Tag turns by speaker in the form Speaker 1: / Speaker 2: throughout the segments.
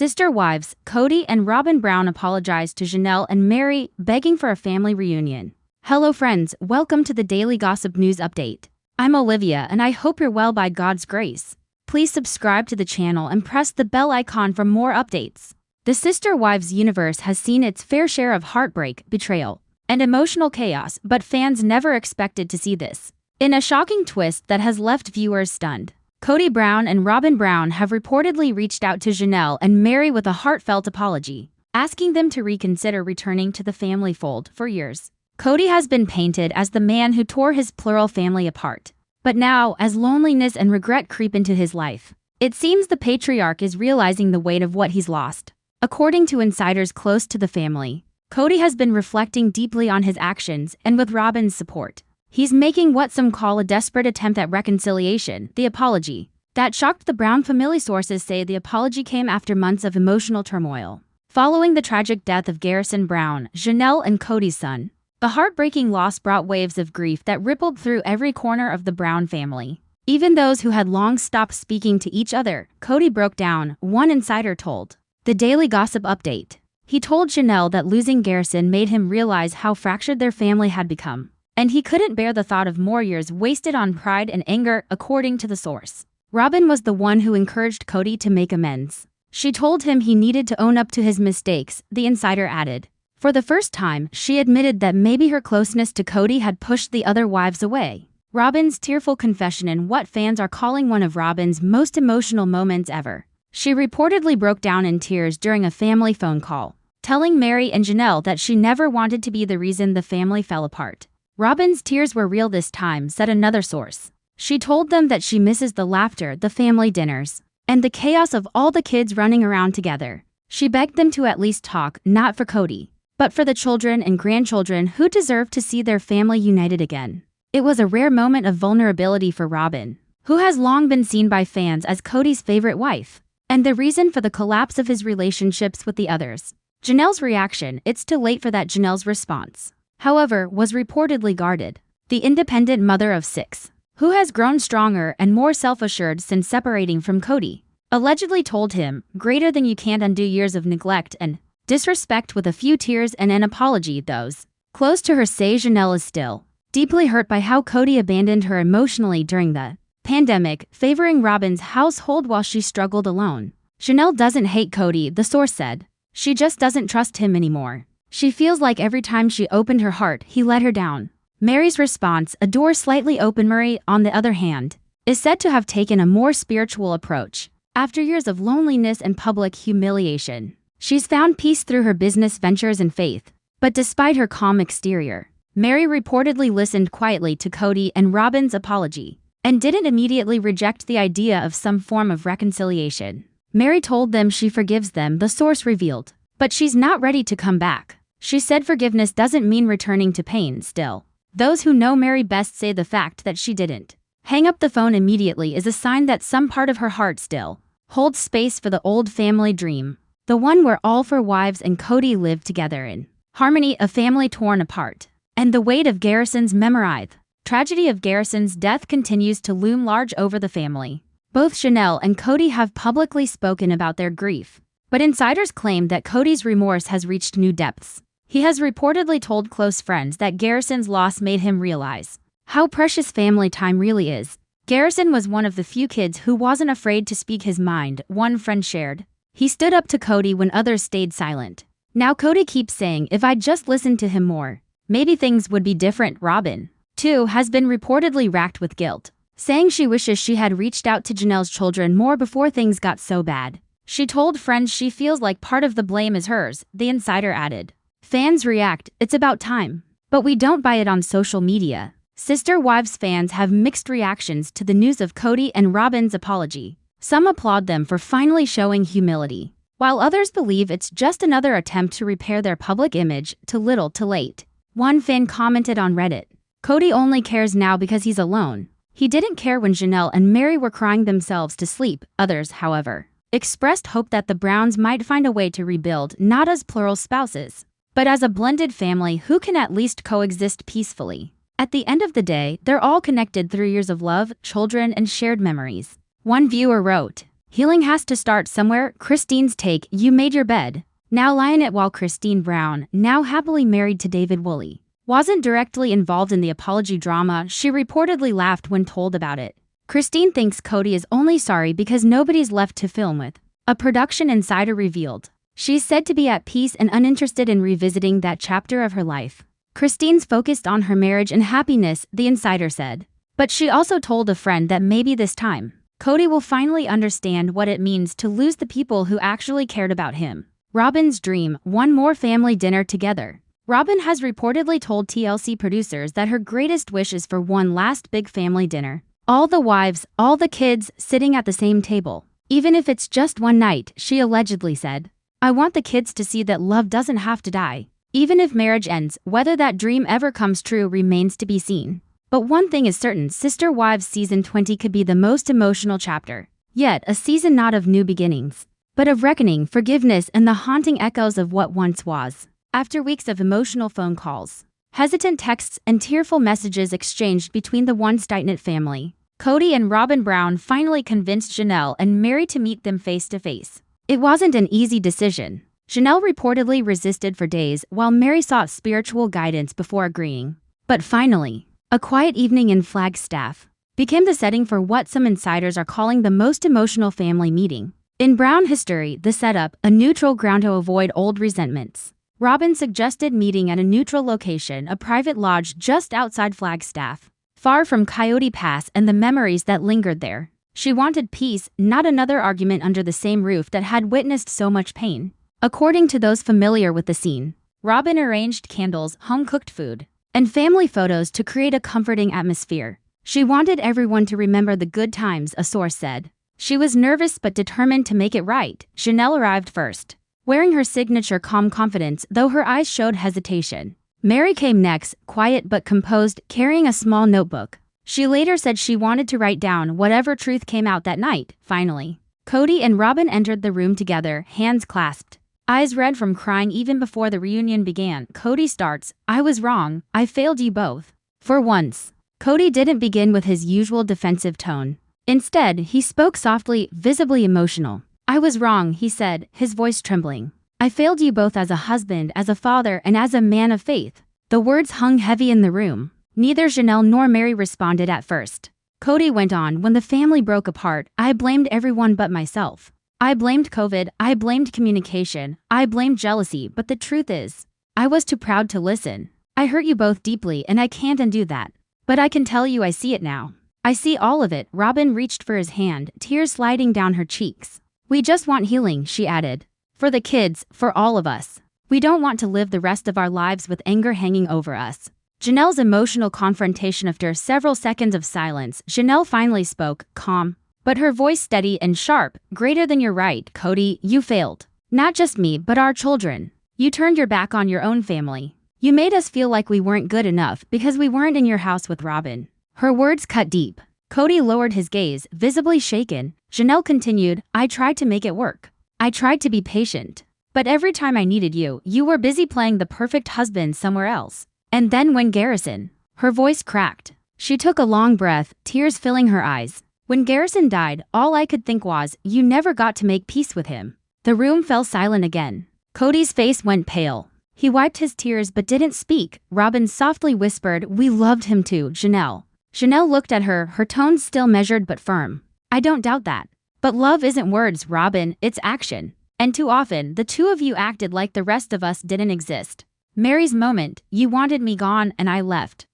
Speaker 1: Sister wives, Kody and Robyn Brown apologized to Janelle and Meri, begging for a family reunion. Hello friends, welcome to the Daily Gossip News Update. I'm Olivia and I hope you're well by God's grace. Please subscribe to the channel and press the bell icon for more updates. The Sister Wives universe has seen its fair share of heartbreak, betrayal, and emotional chaos, but fans never expected to see this. In a shocking twist that has left viewers stunned, Kody Brown and Robyn Brown have reportedly reached out to Janelle and Meri with a heartfelt apology, asking them to reconsider returning to the family fold. For years, Kody has been painted as the man who tore his plural family apart. But now, as loneliness and regret creep into his life, it seems the patriarch is realizing the weight of what he's lost. According to insiders close to the family, Kody has been reflecting deeply on his actions, and with Robyn's support, he's making what some call a desperate attempt at reconciliation. The apology that shocked the Brown family. Sources say the apology came after months of emotional turmoil. Following the tragic death of Garrison Brown, Janelle and Kody's son, the heartbreaking loss brought waves of grief that rippled through every corner of the Brown family. Even those who had long stopped speaking to each other, Kody broke down, one insider told the Daily Gossip Update. He told Janelle that losing Garrison made him realize how fractured their family had become, and he couldn't bear the thought of more years wasted on pride and anger. According to the source, Robyn was the one who encouraged Kody to make amends. She told him he needed to own up to his mistakes, the insider added. For the first time, she admitted that maybe her closeness to Kody had pushed the other wives away. Robyn's tearful confession in what fans are calling one of Robyn's most emotional moments ever. She reportedly broke down in tears during a family phone call, telling Meri and Janelle that she never wanted to be the reason the family fell apart. Robyn's tears were real this time, said another source. She told them that she misses the laughter, the family dinners, and the chaos of all the kids running around together. She begged them to at least talk, not for Kody, but for the children and grandchildren who deserve to see their family united again. It was a rare moment of vulnerability for Robyn, who has long been seen by fans as Kody's favorite wife, and the reason for the collapse of his relationships with the others. Janelle's reaction, it's too late for that. Janelle's response, however, was reportedly guarded. The independent mother of 6, who has grown stronger and more self-assured since separating from Kody, allegedly told him, "Greater than you can't undo years of neglect and disrespect." With a few tears and an apology, those close to her say Janelle is still deeply hurt by how Kody abandoned her emotionally during the pandemic, favoring Robyn's household while she struggled alone. Janelle doesn't hate Kody, the source said. She just doesn't trust him anymore. She feels like every time she opened her heart, he let her down. Meri's response, a door slightly open. Meri, on the other hand, is said to have taken a more spiritual approach. After years of loneliness and public humiliation, she's found peace through her business ventures and faith. But despite her calm exterior, Meri reportedly listened quietly to Kody and Robyn's apology, and didn't immediately reject the idea of some form of reconciliation. Meri told them she forgives them, the source revealed, but she's not ready to come back. She said forgiveness doesn't mean returning to pain. Still, those who know Meri best say the fact that she didn't hang up the phone immediately is a sign that some part of her heart still holds space for the old family dream, the one where all 4 wives and Kody lived together in harmony, a family torn apart. And the weight of Garrison's memory. Tragedy of Garrison's death continues to loom large over the family. Both Janelle and Kody have publicly spoken about their grief, but insiders claim that Kody's remorse has reached new depths. He has reportedly told close friends that Garrison's loss made him realize how precious family time really is. Garrison was one of the few kids who wasn't afraid to speak his mind, one friend shared. He stood up to Kody when others stayed silent. Now Kody keeps saying, if I'd just listened to him more, maybe things would be different. Robyn, too, has been reportedly racked with guilt, saying she wishes she had reached out to Janelle's children more before things got so bad. She told friends she feels like part of the blame is hers, the insider added. Fans react, it's about time. But we don't buy it on social media. Sister Wives fans have mixed reactions to the news of Kody and Robyn's apology. Some applaud them for finally showing humility, while others believe it's just another attempt to repair their public image, too little too late. One fan commented on Reddit, Kody only cares now because he's alone. He didn't care when Janelle and Meri were crying themselves to sleep. Others, however, expressed hope that the Browns might find a way to rebuild, not as plural spouses, but as a blended family who can at least coexist peacefully. At the end of the day, they're all connected through years of love, children, and shared memories. One viewer wrote, Healing has to start somewhere. Christine's take, you made your bed. Now lie in it. While Christine Brown, now happily married to David Woolley, wasn't directly involved in the apology drama, she reportedly laughed when told about it. Christine thinks Kody is only sorry because nobody's left to film with. A production insider revealed. She's said to be at peace and uninterested in revisiting that chapter of her life. Christine's focused on her marriage and happiness, the insider said. But she also told a friend that maybe this time, Kody will finally understand what it means to lose the people who actually cared about him. Robyn's dream, one more family dinner together. Robyn has reportedly told TLC producers that her greatest wish is for one last big family dinner. All the wives, all the kids, sitting at the same table. Even if it's just one night, she allegedly said. I want the kids to see that love doesn't have to die. Even if marriage ends, whether that dream ever comes true remains to be seen. But one thing is certain, Sister Wives Season 20 could be the most emotional chapter. Yet, a season not of new beginnings, but of reckoning, forgiveness, and the haunting echoes of what once was. After weeks of emotional phone calls, hesitant texts, and tearful messages exchanged between the once tight-knit family, Kody and Robyn Brown finally convinced Janelle and Meri to meet them face to face. It wasn't an easy decision. Janelle reportedly resisted for days while Meri sought spiritual guidance before agreeing. But finally, a quiet evening in Flagstaff became the setting for what some insiders are calling the most emotional family meeting in Brown history. The setup, a neutral ground to avoid old resentments. Robyn suggested meeting at a neutral location, a private lodge just outside Flagstaff, far from Coyote Pass and the memories that lingered there. She wanted peace, not another argument under the same roof that had witnessed so much pain. According to those familiar with the scene, Robyn arranged candles, home-cooked food, and family photos to create a comforting atmosphere. She wanted everyone to remember the good times, a source said. She was nervous but determined to make it right. Janelle arrived first, wearing her signature calm confidence, though her eyes showed hesitation. Meri came next, quiet but composed, carrying a small notebook. She later said she wanted to write down whatever truth came out that night. Finally, Kody and Robyn entered the room together, hands clasped, eyes red from crying even before the reunion began. Kody starts, I was wrong, I failed you both. For once, Kody didn't begin with his usual defensive tone. Instead, he spoke softly, visibly emotional. I was wrong, he said, his voice trembling. I failed you both as a husband, as a father, and as a man of faith. The words hung heavy in the room. Neither Janelle nor Meri responded at first. Kody went on, when the family broke apart, I blamed everyone but myself. I blamed COVID, I blamed communication, I blamed jealousy, but the truth is, I was too proud to listen. I hurt you both deeply and I can't undo that. But I can tell you I see it now. I see all of it. Robyn reached for his hand, tears sliding down her cheeks. We just want healing, she added. For the kids, for all of us. We don't want to live the rest of our lives with anger hanging over us. Janelle's emotional confrontation. After several seconds of silence, Janelle finally spoke, calm, but her voice steady and sharp. Greater than you're right, Kody, you failed. Not just me, but our children. You turned your back on your own family. You made us feel like we weren't good enough because we weren't in your house with Robyn. Her words cut deep. Kody lowered his gaze, visibly shaken. Janelle continued, I tried to make it work. I tried to be patient. But every time I needed you, you were busy playing the perfect husband somewhere else. And then when Garrison, her voice cracked. She took a long breath, tears filling her eyes. When Garrison died, all I could think was, you never got to make peace with him. The room fell silent again. Kody's face went pale. He wiped his tears but didn't speak. Robyn softly whispered, we loved him too, Janelle. Janelle looked at her, her tone still measured but firm. I don't doubt that. But love isn't words, Robyn, it's action. And too often, the two of you acted like the rest of us didn't exist. Meri's moment, you wanted me gone and I left.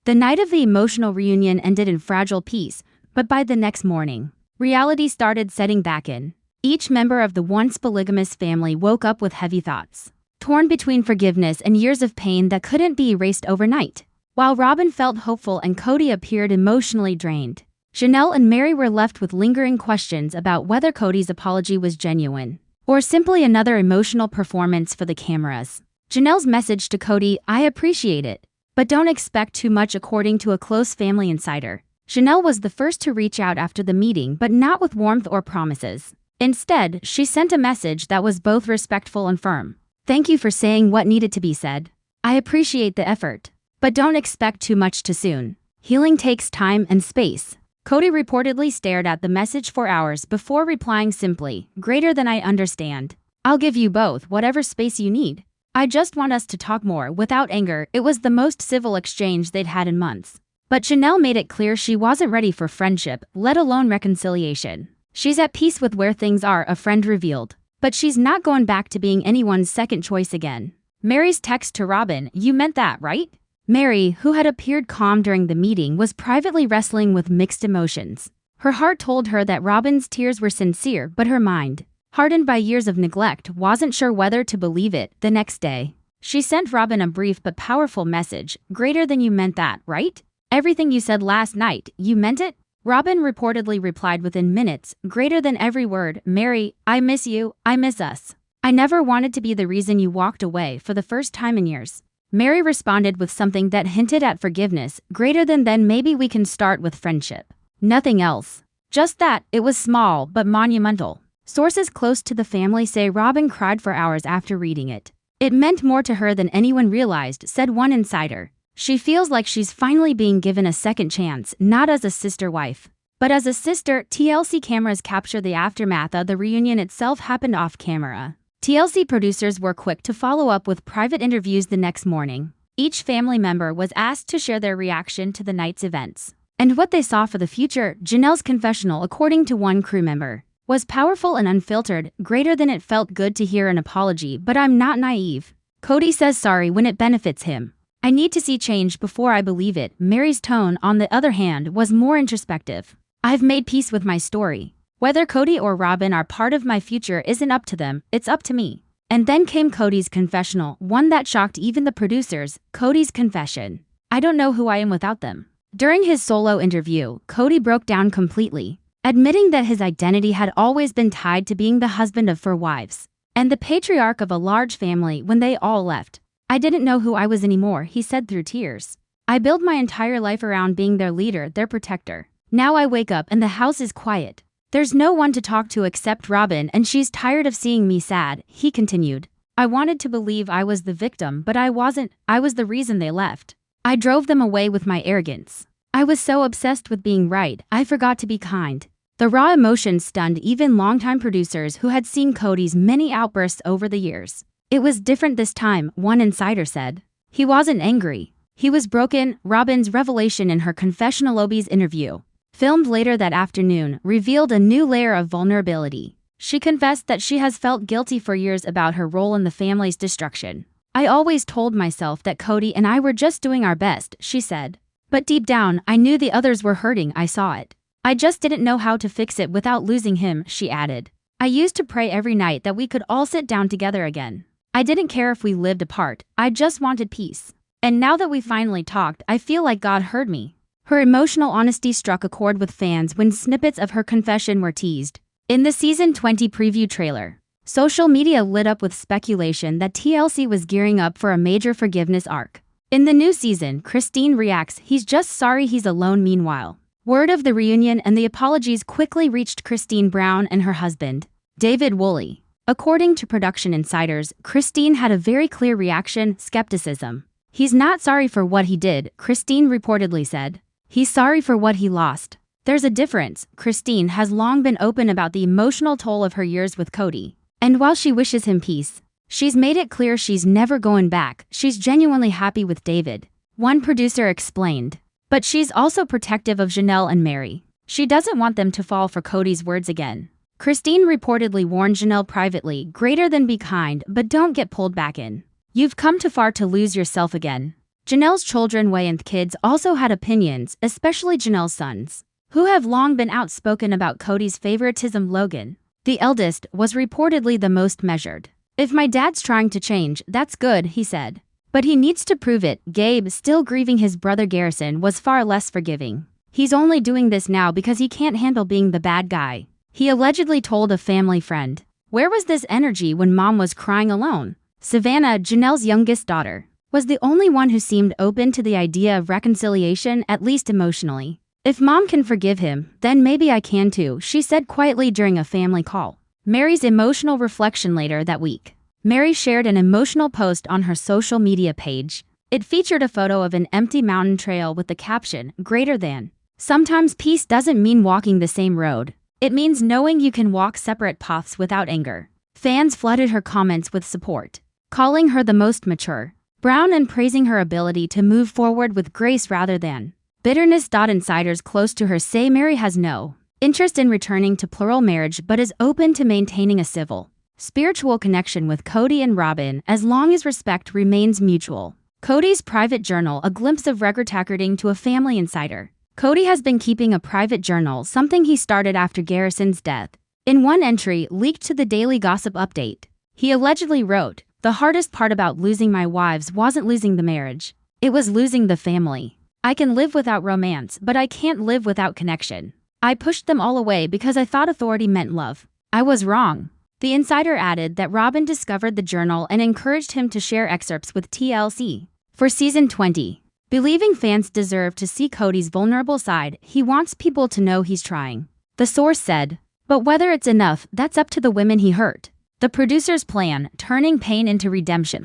Speaker 1: The night of the emotional reunion ended in fragile peace, but by the next morning, reality started setting back in. Each member of the once polygamous family woke up with heavy thoughts, torn between forgiveness and years of pain that couldn't be erased overnight. While Robyn felt hopeful and Kody appeared emotionally drained, Janelle and Meri were left with lingering questions about whether Kody's apology was genuine or simply another emotional performance for the cameras. Janelle's message to Kody, I appreciate it, but don't expect too much. According to a close family insider, Janelle was the first to reach out after the meeting, but not with warmth or promises. Instead, she sent a message that was both respectful and firm. Thank you for saying what needed to be said. I appreciate the effort, but don't expect too much too soon. Healing takes time and space. Kody reportedly stared at the message for hours before replying simply, "Greater than I understand. I'll give you both whatever space you need. I just want us to talk more without anger." It was the most civil exchange they'd had in months. But Janelle made it clear she wasn't ready for friendship, let alone reconciliation. She's at peace with where things are, a friend revealed. But she's not going back to being anyone's second choice again. Meri's text to Robyn, "You meant that, right?" Meri, who had appeared calm during the meeting, was privately wrestling with mixed emotions. Her heart told her that Robyn's tears were sincere, but her mind, hardened by years of neglect, wasn't sure whether to believe it. The next day, she sent Robyn a brief but powerful message, "Greater than you meant that, right? Everything you said last night, you meant it?" Robyn reportedly replied within minutes, "Greater than every word, Meri, I miss you, I miss us. I never wanted to be the reason you walked away for the first time in years." Meri responded with something that hinted at forgiveness, "Greater than then maybe we can start with friendship." Nothing else. Just that. It was small but monumental. Sources close to the family say Robyn cried for hours after reading it. "It meant more to her than anyone realized," said one insider. "She feels like she's finally being given a second chance, not as a sister wife, but as a sister." TLC cameras capture the aftermath of the reunion itself happened off camera. TLC producers were quick to follow up with private interviews the next morning. Each family member was asked to share their reaction to the night's events and what they saw for the future. Janelle's confessional, according to one crew member, was powerful and unfiltered. "Greater than it felt good to hear an apology, but I'm not naive. Kody says sorry when it benefits him. I need to see change before I believe it." Meri's tone, on the other hand, was more introspective. "I've made peace with my story. Whether Kody or Robyn are part of my future isn't up to them, it's up to me." And then came Kody's confessional, one that shocked even the producers. Kody's confession, "I don't know who I am without them." During his solo interview, Kody broke down completely, admitting that his identity had always been tied to being the husband of 4 wives and the patriarch of a large family. "When they all left, I didn't know who I was anymore," he said through tears. "I built my entire life around being their leader, their protector. Now I wake up and the house is quiet. There's no one to talk to except Robyn, and she's tired of seeing me sad," he continued. "I wanted to believe I was the victim, but I wasn't. I was the reason they left. I drove them away with my arrogance. I was so obsessed with being right, I forgot to be kind." The raw emotion stunned even longtime producers who had seen Kody's many outbursts over the years. "It was different this time," one insider said. "He wasn't angry. He was broken." Robyn's revelation in her confessional Obi's interview, filmed later that afternoon, revealed a new layer of vulnerability. She confessed that she has felt guilty for years about her role in the family's destruction. "I always told myself that Kody and I were just doing our best," she said. "But deep down, I knew the others were hurting. I saw it. I just didn't know how to fix it without losing him," she added. "I used to pray every night that we could all sit down together again. I didn't care if we lived apart. I just wanted peace. And now that we finally talked, I feel like God heard me." Her emotional honesty struck a chord with fans when snippets of her confession were teased. In the Season 20 preview trailer, social media lit up with speculation that TLC was gearing up for a major forgiveness arc. In the new season, Christine reacts, "He's just sorry he's alone." Meanwhile, word of the reunion and the apologies quickly reached Kody Brown and her husband, David Woolley. According to production insiders, Christine had a very clear reaction: skepticism. "He's not sorry for what he did," Christine reportedly said. "He's sorry for what he lost. There's a difference." Christine has long been open about the emotional toll of her years with Kody. And while she wishes him peace, she's made it clear she's never going back. She's genuinely happy with David, one producer explained. But she's also protective of Janelle and Meri. She doesn't want them to fall for Kody's words again. Christine reportedly warned Janelle privately, "Greater than be kind, but don't get pulled back in. You've come too far to lose yourself again." Janelle's children, Way and kids, also had opinions, especially Janelle's sons, who have long been outspoken about Kody's favoritism. Logan, the eldest, was reportedly the most measured. "If my dad's trying to change, that's good," he said. "But he needs to prove it." Gabe, still grieving his brother Garrison, was far less forgiving. "He's only doing this now because he can't handle being the bad guy," he allegedly told a family friend. "Where was this energy when mom was crying alone?" Savannah, Janelle's youngest daughter, was the only one who seemed open to the idea of reconciliation, at least emotionally. "If mom can forgive him, then maybe I can too," she said quietly during a family call. Meri's emotional reflection later that week. Meri shared an emotional post on her social media page. It featured a photo of an empty mountain trail with the caption, "Greater than." Sometimes peace doesn't mean walking the same road. It means knowing you can walk separate paths without anger. Fans flooded her comments with support, calling her the most mature Brown and praising her ability to move forward with grace rather than bitterness. Insiders close to her say Meri has no interest in returning to plural marriage but is open to maintaining a civil, spiritual connection with Kody and Robyn as long as respect remains mutual. Kody's private journal, a glimpse of record according to a family insider. Kody has been keeping a private journal, something he started after Garrison's death. In one entry leaked to the Daily Gossip Update, he allegedly wrote, "The hardest part about losing my wives wasn't losing the marriage. It was losing the family. I can live without romance, but I can't live without connection. I pushed them all away because I thought authority meant love. I was wrong." The insider added that Robyn discovered the journal and encouraged him to share excerpts with TLC. For season 20, believing fans deserve to see Kody's vulnerable side, he wants people to know he's trying. The source said, but whether it's enough, that's up to the women he hurt. The producer's plan, turning pain into redemption.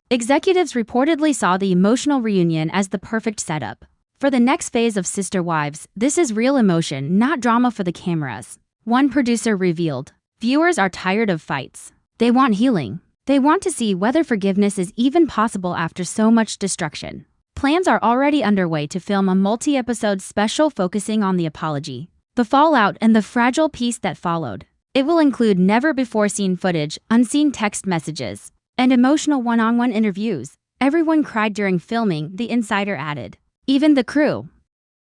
Speaker 1: Executives reportedly saw the emotional reunion as the perfect setup. For the next phase of Sister Wives, this is real emotion, not drama for the cameras. One producer revealed, viewers are tired of fights. They want healing. They want to see whether forgiveness is even possible after so much destruction. Plans are already underway to film a multi-episode special focusing on the apology, the fallout, and the fragile peace that followed. It will include never-before-seen footage, unseen text messages, and emotional one-on-one interviews. Everyone cried during filming, the insider added. Even the crew.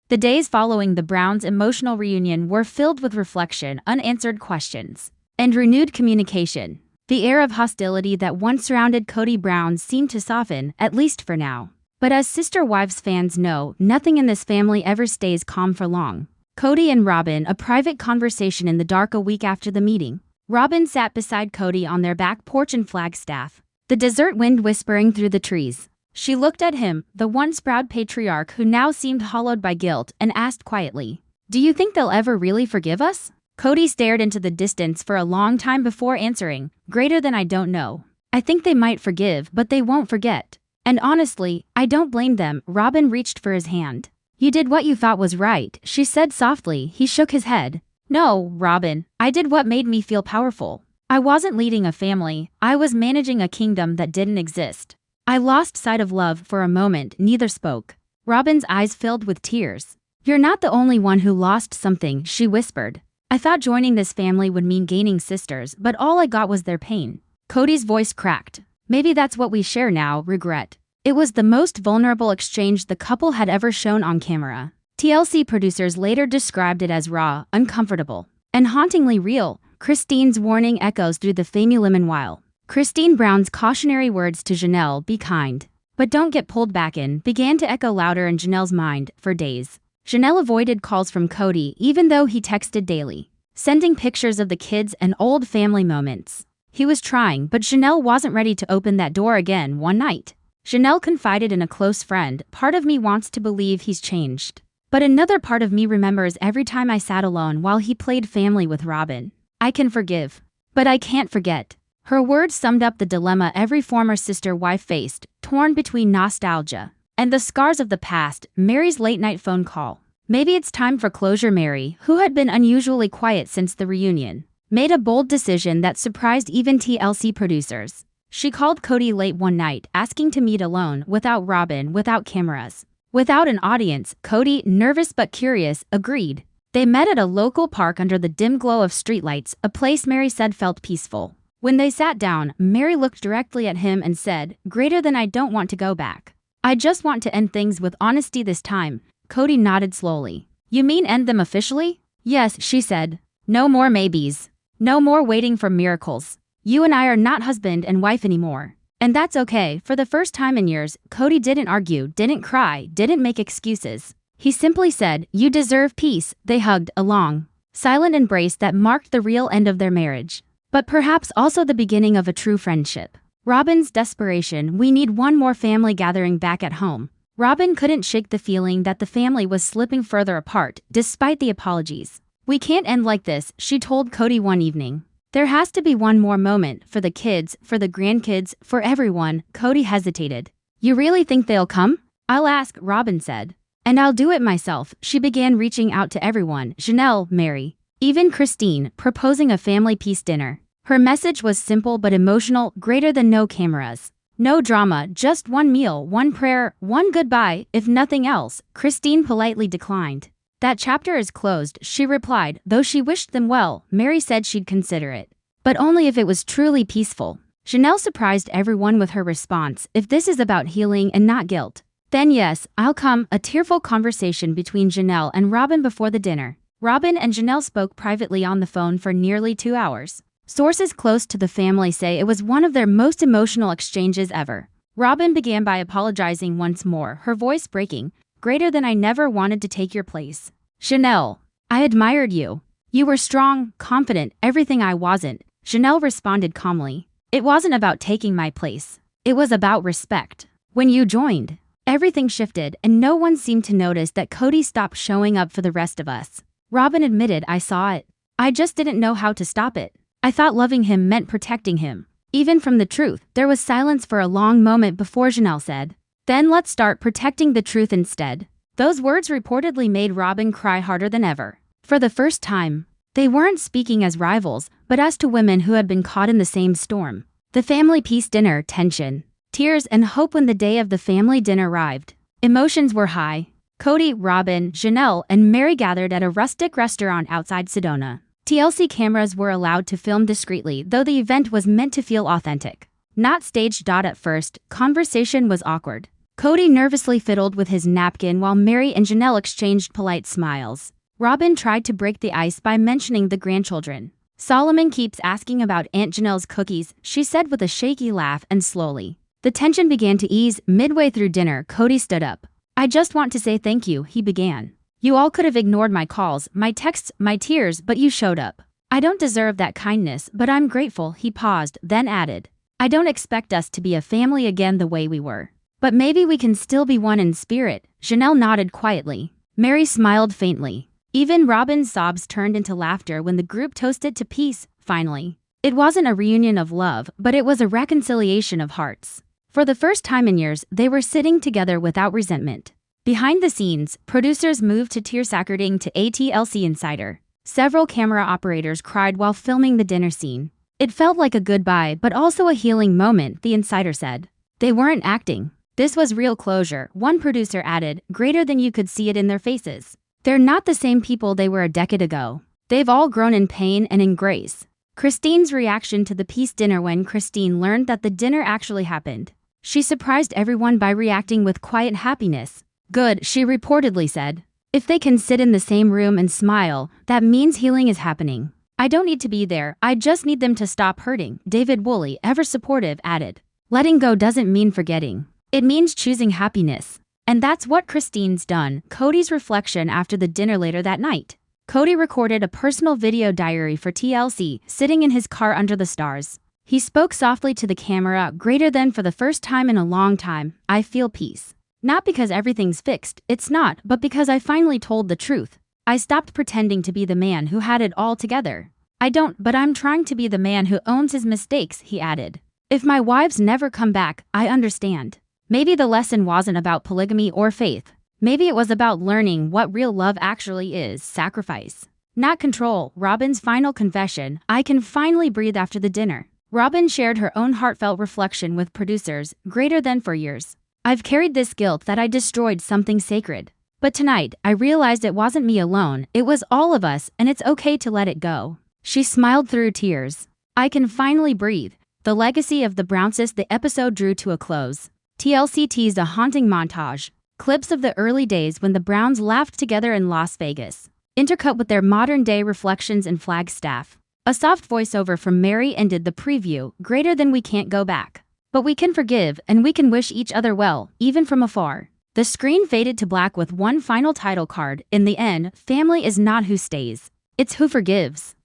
Speaker 1: The days following the Browns' emotional reunion were filled with reflection, unanswered questions, and renewed communication. The air of hostility that once surrounded Kody Brown seemed to soften, at least for now. But as Sister Wives fans know, nothing in this family ever stays calm for long. Kody and Robyn, a private conversation in the dark a week after the meeting. Robyn sat beside Kody on their back porch in Flagstaff, the desert wind whispering through the trees. She looked at him, the once proud patriarch who now seemed hollowed by guilt, and asked quietly, "Do you think they'll ever really forgive us?" Kody stared into the distance for a long time before answering, "Greater than I don't know. I think they might forgive, but they won't forget. And honestly, I don't blame them." Robyn reached for his hand. "You did what you thought was right," she said softly. He shook his head. "No, Robyn, I did what made me feel powerful. I wasn't leading a family, I was managing a kingdom that didn't exist." I lost sight of love for a moment. Neither spoke. Robyn's eyes filled with tears. "You're not the only one who lost something," she whispered. "I thought joining this family would mean gaining sisters, but all I got was their pain." Kody's voice cracked. "Maybe that's what we share now, regret." It was the most vulnerable exchange the couple had ever shown on camera. TLC producers later described it as raw, uncomfortable, and hauntingly real. Christine's warning echoes through the family. Meanwhile, Christine Brown's cautionary words to Janelle, "Be kind, but don't get pulled back in," began to echo louder in Janelle's mind. For days, Janelle avoided calls from Kody even though he texted daily, sending pictures of the kids and old family moments. He was trying, but Janelle wasn't ready to open that door again. One night, Janelle confided in a close friend, "Part of me wants to believe he's changed, but another part of me remembers every time I sat alone while he played family with Robyn. I can forgive, but I can't forget." Her words summed up the dilemma every former sister-wife faced, torn between nostalgia and the scars of the past. Meri's late-night phone call. Maybe it's time for closure. Meri, who had been unusually quiet since the reunion, made a bold decision that surprised even TLC producers. She called Kody late one night, asking to meet alone, without Robyn, without cameras, without an audience. Kody, nervous but curious, agreed. They met at a local park under the dim glow of streetlights, a place Meri said felt peaceful. When they sat down, Meri looked directly at him and said, "Greater than I don't want to go back. I just want to end things with honesty this time." Kody nodded slowly. "You mean end them officially?" "Yes," she said. "No more maybes. No more waiting for miracles. You and I are not husband and wife anymore. And that's okay." For the first time in years, Kody didn't argue, didn't cry, didn't make excuses. He simply said, "You deserve peace." They hugged, a long, silent embrace that marked the real end of their marriage, but perhaps also the beginning of a true friendship. Robyn's desperation, "We need one more family gathering back at home." Robyn couldn't shake the feeling that the family was slipping further apart, despite the apologies. "We can't end like this," she told Kody one evening. "There has to be one more moment, for the kids, for the grandkids, for everyone." Kody hesitated. "You really think they'll come?" "I'll ask," Robyn said. And I'll do it myself. She began reaching out to everyone, Janelle, Meri, even Christine, proposing a family peace dinner. Her message was simple but emotional, greater than no cameras. No drama, just one meal, one prayer, one goodbye, if nothing else. Christine politely declined. That chapter is closed, she replied, though she wished them well. Meri said she'd consider it, but only if it was truly peaceful. Janelle surprised everyone with her response, if this is about healing and not guilt, then yes, I'll come. A tearful conversation between Janelle and Robyn before the dinner. Robyn and Janelle spoke privately on the phone for nearly 2 hours. Sources close to the family say it was one of their most emotional exchanges ever. Robyn began by apologizing once more, her voice breaking, greater than I never wanted to take your place. Janelle, I admired you. You were strong, confident, everything I wasn't. Janelle responded calmly. It wasn't about taking my place. It was about respect. When you joined, everything shifted and no one seemed to notice that Kody stopped showing up for the rest of us. Robyn admitted, I saw it. I just didn't know how to stop it. I thought loving him meant protecting him. Even from the truth, there was silence for a long moment before Janelle said, then let's start protecting the truth instead. Those words reportedly made Robyn cry harder than ever. For the first time, they weren't speaking as rivals, but as to women who had been caught in the same storm. The family peace dinner, tension, tears, and hope. When the day of the family dinner arrived, emotions were high. Kody, Robyn, Janelle, and Meri gathered at a rustic restaurant outside Sedona. TLC cameras were allowed to film discreetly, though the event was meant to feel authentic, not staged. At first, conversation was awkward. Kody nervously fiddled with his napkin while Meri and Janelle exchanged polite smiles. Robyn tried to break the ice by mentioning the grandchildren. Solomon keeps asking about Aunt Janelle's cookies, she said with a shaky laugh, and slowly, the tension began to ease. Midway through dinner, Kody stood up. I just want to say thank you, he began. You all could have ignored my calls, my texts, my tears, but you showed up. I don't deserve that kindness, but I'm grateful. He paused, then added, I don't expect us to be a family again the way we were. But maybe we can still be one in spirit. Janelle nodded quietly. Meri smiled faintly. Even Robyn's sobs turned into laughter when the group toasted to peace, finally. It wasn't a reunion of love, but it was a reconciliation of hearts. For the first time in years, they were sitting together without resentment. Behind the scenes, producers moved to tear-sacking to a TLC insider. Several camera operators cried while filming the dinner scene. It felt like a goodbye, but also a healing moment, the insider said. They weren't acting. This was real closure, one producer added, greater than you could see it in their faces. They're not the same people they were a decade ago. They've all grown in pain and in grace. Christine's reaction to the peace dinner. When Christine learned that the dinner actually happened, she surprised everyone by reacting with quiet happiness. Good, she reportedly said. If they can sit in the same room and smile, that means healing is happening. I don't need to be there, I just need them to stop hurting, David Woolley, ever supportive, added. Letting go doesn't mean forgetting. It means choosing happiness. And that's what Christine's done. Kody's reflection after the dinner later that night. Kody recorded a personal video diary for TLC, sitting in his car under the stars. He spoke softly to the camera, greater than for the first time in a long time, I feel peace. Not because everything's fixed, it's not, but because I finally told the truth. I stopped pretending to be the man who had it all together. I don't, but I'm trying to be the man who owns his mistakes, he added. If my wives never come back, I understand. Maybe the lesson wasn't about polygamy or faith. Maybe it was about learning what real love actually is, sacrifice, not control. Robyn's final confession, I can finally breathe after the dinner. Robyn shared her own heartfelt reflection with producers, greater than for years. I've carried this guilt that I destroyed something sacred. But tonight, I realized it wasn't me alone, it was all of us, and it's okay to let it go. She smiled through tears. I can finally breathe. The legacy of the Brownses. The episode drew to a close. TLC teased a haunting montage, clips of the early days when the Browns laughed together in Las Vegas, intercut with their modern-day reflections in Flagstaff. A soft voiceover from Meri ended the preview, greater than we can't go back. But we can forgive, and we can wish each other well, even from afar. The screen faded to black with one final title card. In the end, family is not who stays, it's who forgives.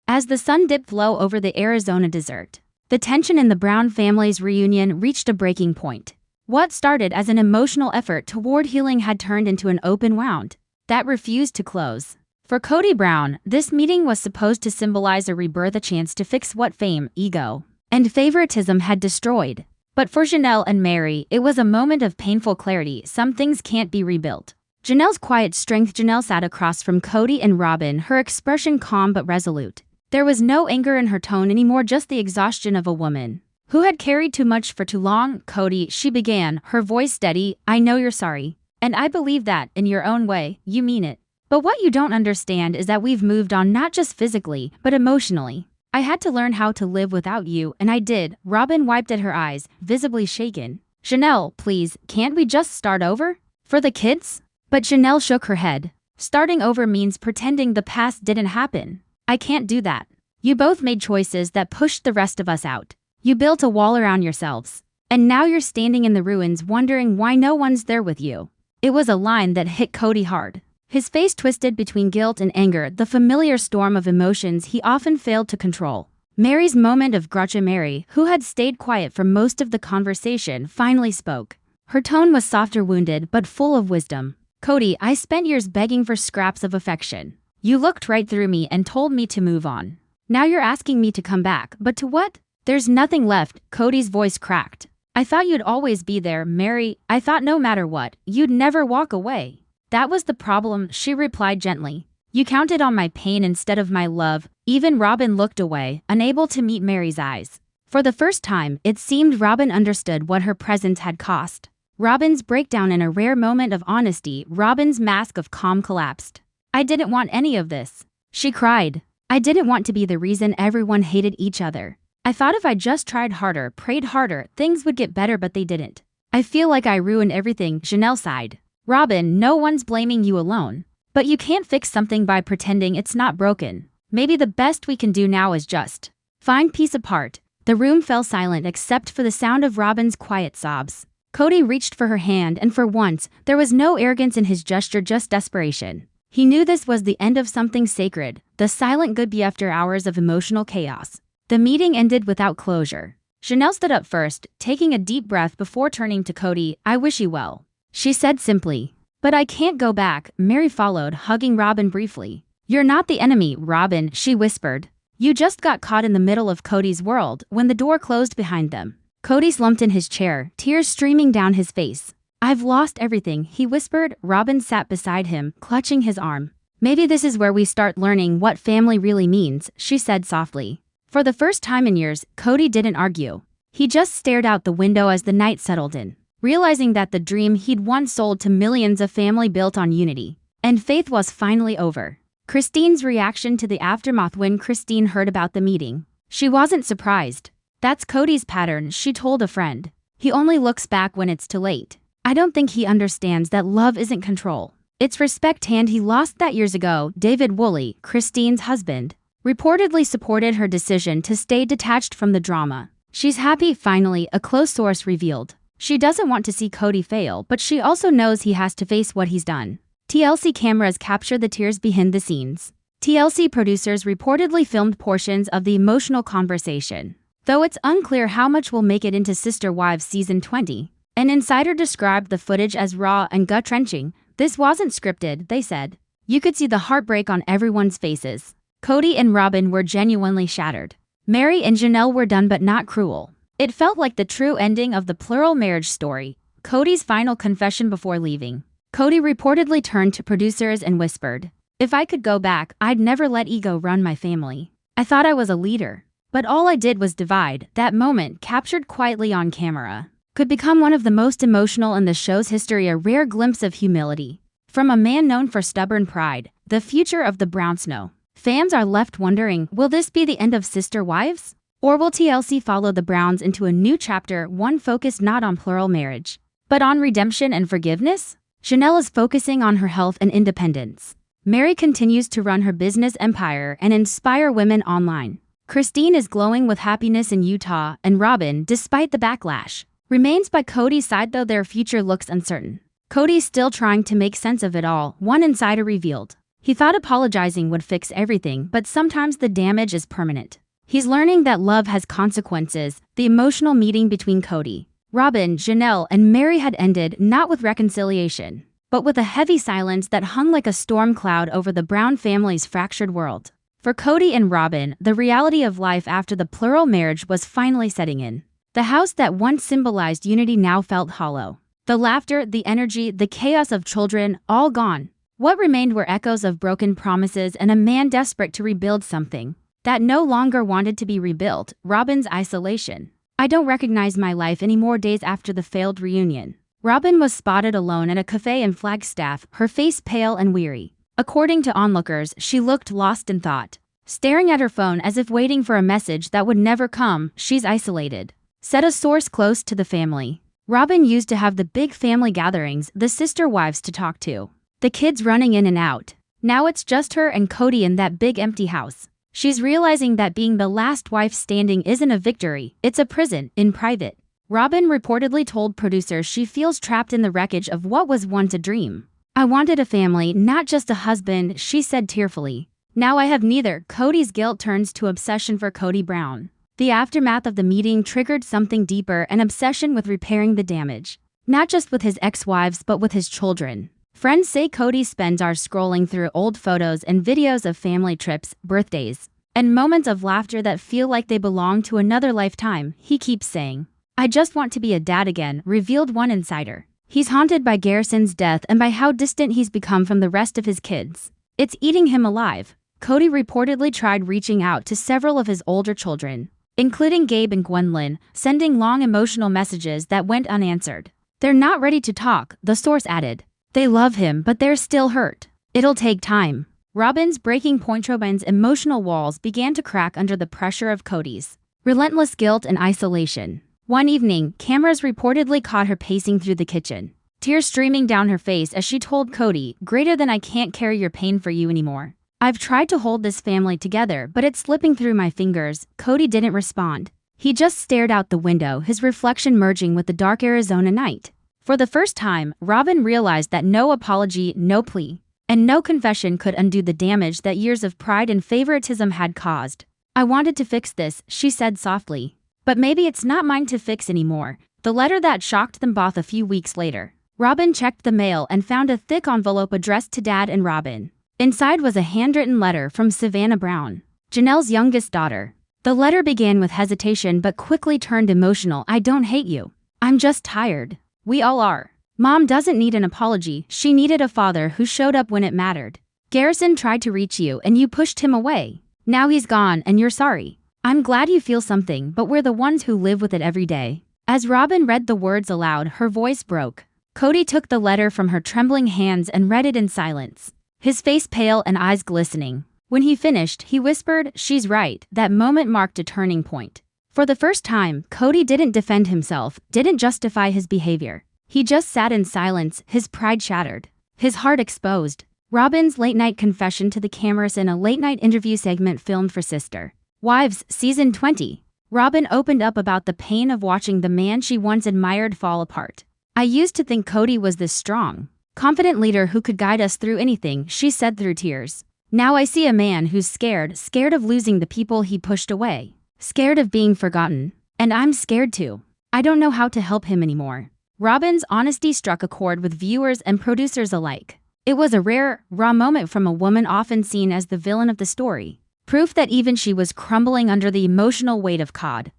Speaker 1: As the sun dipped low over the Arizona desert, the tension in the Brown family's reunion reached a breaking point. What started as an emotional effort toward healing had turned into an open wound that refused to close. For Kody Brown, this meeting was supposed to symbolize a rebirth, a chance to fix what fame, ego, and favoritism had destroyed. But for Janelle and Meri, it was a moment of painful clarity. Some things can't be rebuilt. Janelle's quiet strength. Janelle sat across from Kody and Robyn, her expression calm but resolute. There was no anger in her tone anymore, just the exhaustion of a woman who had carried too much for too long. Kody, she began, her voice steady, I know you're sorry. And I believe that, in your own way, you mean it. But what you don't understand is that we've moved on, not just physically, but emotionally. I had to learn how to live without you, and I did. Robyn wiped at her eyes, visibly shaken. Janelle, please, can't we just start over? For the kids? But Janelle shook her head. Starting over means pretending the past didn't happen. I can't do that. You both made choices that pushed the rest of us out. You built a wall around yourselves. And now you're standing in the ruins wondering why no one's there with you. It was a line that hit Kody hard. His face twisted between guilt and anger, the familiar storm of emotions he often failed to control. Meri's moment of gotcha. Meri, who had stayed quiet for most of the conversation, finally spoke. Her tone was softer, wounded, but full of wisdom. Kody, I spent years begging for scraps of affection. You looked right through me and told me to move on. Now you're asking me to come back, but to what? There's nothing left. Kody's voice cracked. I thought you'd always be there, Meri. I thought no matter what, you'd never walk away. That was the problem, she replied gently. You counted on my pain instead of my love. Even Robyn looked away, unable to meet Meri's eyes. For the first time, it seemed Robyn understood what her presence had cost. Robyn's breakdown in a rare moment of honesty. Robyn's mask of calm collapsed. I didn't want any of this. She cried. I didn't want to be the reason everyone hated each other. I thought if I just tried harder, prayed harder, things would get better, but they didn't. I feel like I ruined everything, Janelle sighed. Robyn, no one's blaming you alone. But you can't fix something by pretending it's not broken. Maybe the best we can do now is just find peace apart. The room fell silent except for the sound of Robyn's quiet sobs. Kody reached for her hand, and for once, there was no arrogance in his gesture, just desperation. He knew this was the end of something sacred, the silent goodbye after hours of emotional chaos. The meeting ended without closure. Janelle stood up first, taking a deep breath before turning to Kody. I wish you well, she said simply. But I can't go back, Meri followed, hugging Robyn briefly. You're not the enemy, Robyn, she whispered. You just got caught in the middle of Kody's world when the door closed behind them. Kody slumped in his chair, tears streaming down his face. I've lost everything, he whispered. Robyn sat beside him, clutching his arm. Maybe this is where we start learning what family really means, she said softly. For the first time in years, Kody didn't argue. He just stared out the window as the night settled in, realizing that the dream he'd once sold to millions of family built on unity and faith was finally over. Christine's reaction to the aftermath. When Christine heard about the meeting, she wasn't surprised. That's Kody's pattern, she told a friend. He only looks back when it's too late. I don't think he understands that love isn't control. It's respect, and he lost that years ago. David Woolley, Christine's husband, reportedly supported her decision to stay detached from the drama. She's happy, finally, a close source revealed. She doesn't want to see Kody fail, but she also knows he has to face what he's done. TLC cameras capture the tears behind the scenes. TLC producers reportedly filmed portions of the emotional conversation, though it's unclear how much will make it into Sister Wives Season 20. An insider described the footage as raw and gut-wrenching. This wasn't scripted, they said. You could see the heartbreak on everyone's faces. Kody and Robyn were genuinely shattered. Meri and Janelle were done but not cruel. It felt like the true ending of the plural marriage story. Kody's final confession before leaving. Kody reportedly turned to producers and whispered, if I could go back, I'd never let ego run my family. I thought I was a leader, but all I did was divide. That moment, captured quietly on camera, could become one of the most emotional in the show's history, a rare glimpse of humility. From a man known for stubborn pride, the future of the Brown Snow. Fans are left wondering, will this be the end of Sister Wives? Or will TLC follow the Browns into a new chapter, one focused not on plural marriage, but on redemption and forgiveness? Janelle is focusing on her health and independence. Meri continues to run her business empire and inspire women online. Christine is glowing with happiness in Utah, and Robyn, despite the backlash, remains by Kody's side, though their future looks uncertain. Kody's still trying to make sense of it all, one insider revealed. He thought apologizing would fix everything, but sometimes the damage is permanent. He's learning that love has consequences. The emotional meeting between Kody, Robyn, Janelle, and Meri had ended not with reconciliation, but with a heavy silence that hung like a storm cloud over the Brown family's fractured world. For Kody and Robyn, the reality of life after the plural marriage was finally setting in. The house that once symbolized unity now felt hollow. The laughter, the energy, the chaos of children, all gone. What remained were echoes of broken promises and a man desperate to rebuild something that no longer wanted to be rebuilt. Robyn's isolation. I don't recognize my life anymore. Days after the failed reunion, Robyn was spotted alone at a cafe in Flagstaff, her face pale and weary. According to onlookers, she looked lost in thought, staring at her phone as if waiting for a message that would never come. She's isolated, said a source close to the family. Robyn used to have the big family gatherings, the sister wives to talk to, the kids running in and out. Now it's just her and Kody in that big empty house. She's realizing that being the last wife standing isn't a victory, it's a prison. In private, Robyn reportedly told producers she feels trapped in the wreckage of what was once a dream. I wanted a family, not just a husband, she said tearfully. Now I have neither. Kody's guilt turns to obsession for Kody Brown. The aftermath of the meeting triggered something deeper, an obsession with repairing the damage. Not just with his ex-wives but with his children. Friends say Kody spends hours scrolling through old photos and videos of family trips, birthdays, and moments of laughter that feel like they belong to another lifetime. He keeps saying, "I just want to be a dad again," revealed one insider. He's haunted by Garrison's death and by how distant he's become from the rest of his kids. It's eating him alive. Kody reportedly tried reaching out to several of his older children, including Gabe and Gwendolyn, sending long emotional messages that went unanswered. They're not ready to talk, the source added. They love him, but they're still hurt. It'll take time. Robyn's breaking point. Robyn's emotional walls began to crack under the pressure of Kody's relentless guilt and isolation. One evening, cameras reportedly caught her pacing through the kitchen, tears streaming down her face as she told Kody, "Greater than I can't carry your pain for you anymore. I've tried to hold this family together, but it's slipping through my fingers." Kody didn't respond. He just stared out the window, his reflection merging with the dark Arizona night. For the first time, Robyn realized that no apology, no plea, and no confession could undo the damage that years of pride and favoritism had caused. "I wanted to fix this," she said softly. "But maybe it's not mine to fix anymore." The letter that shocked them both a few weeks later. Robyn checked the mail and found a thick envelope addressed to Dad and Robyn. Inside was a handwritten letter from Savannah Brown, Janelle's youngest daughter. The letter began with hesitation but quickly turned emotional. "I don't hate you. I'm just tired. We all are. Mom doesn't need an apology, she needed a father who showed up when it mattered. Garrison tried to reach you and you pushed him away. Now he's gone and you're sorry. I'm glad you feel something, but we're the ones who live with it every day." As Robyn read the words aloud, her voice broke. Kody took the letter from her trembling hands and read it in silence, his face pale and eyes glistening. When he finished, he whispered, "She's right." That moment marked a turning point. For the first time, Kody didn't defend himself, didn't justify his behavior. He just sat in silence, his pride shattered, his heart exposed. Robyn's late-night confession to the cameras in a late-night interview segment filmed for Sister Wives, Season 20. Robyn opened up about the pain of watching the man she once admired fall apart. "I used to think Kody was this strong, confident leader who could guide us through anything," she said through tears. "Now I see a man who's scared of losing the people he pushed away, scared of being forgotten. And I'm scared too. I don't know how to help him anymore." Robyn's honesty struck a chord with viewers and producers alike. It was a rare, raw moment from a woman often seen as the villain of the story. Proof that even she was crumbling under the emotional weight of Kody.